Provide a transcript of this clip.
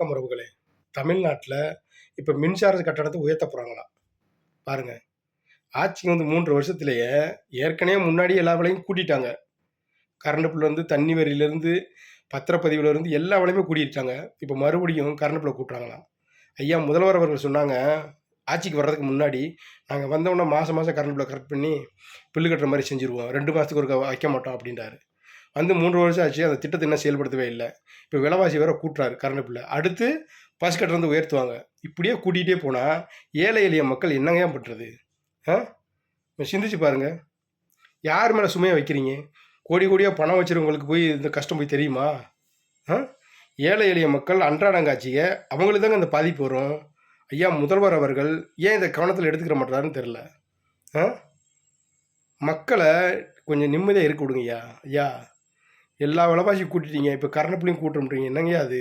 வணக்கம் உறவுகளே. தமிழ்நாட்டுல இப்ப மின்சார கட்டணத்த உயர்த்த போறாங்களாம். பாருங்க. ஆட்சிக்கு வந்து 3 வருஷத்திலேயே ஏற்கனவே முன்னாடியே எல்லா விலையும் கூட்டிட்டாங்க. கரண்ட் பில்லேருந்து, தண்ணி வரியிலேருந்து, பத்திரப்பதிவுலேருந்து எல்லா விலையுமே கூட்டிட்டாங்க. இப்ப மறுபடியும் கரண்ட் பில்ல கூட்டுறாங்களாம். ஐயா முதல்வர் அவர்கள் சொன்னாங்க, ஆட்சிக்கு வர்றதுக்கு முன்னாடி, நாங்க வந்தவுடனே மாசம் மாசம் கரண்ட் பில்ல கரெக்ட் பண்ணி பில்லு கட்டுற மாரி செஞ்சுருவோம். 2 மாசத்துக்கு ஒருக்கா வைக்க மாட்டோம் அப்டின்றாரு. வந்து 3 வருஷம் ஆச்சு. அந்த திட்டத்த இன்னும் செயல்படுத்தவே இல்ல. இப்ப விலைவாசி வேற கூட்டுறாரு கரண்ட் பில்ல. அடுத்து பஸ் கட்டணத்த உயர்த்துவாங்க. இப்படியே கூட்டிட்டே போனா, ஏழை எளிய மக்கள் என்னங்கய்யா பண்றது? ஆ? சிந்திச்சு பாருங்க. யார் மேல சுமைய வைக்கிறீங்க? கோடி கோடியா பணம் வச்சிருக்கவங்களுக்கு போய் இந்த கஷ்டம் போய் தெரியுமா? ஆ? ஏழை எளிய மக்கள் அன்றாடங்காட்சிய அவங்களுக்கு தாங்க இந்த பாதிப்பு வரும். ஐயா முதல்வர் அவர்கள் ஏன் இத கவனத்துல எடுத்துக்கிற மாட்றாருன்னு தெரியல. ஆ? மக்கள கொஞ்சம் நிம்மதியா இருக்க விடுங்கய்யா. ஐயா, எல்லா விலைவாசியும் கூட்டிட்டீங்க. இப்ப கரண்ட் பில்லையும் கூட்டுறோம்ன்றீங்க. என்னங்கய்யா அது?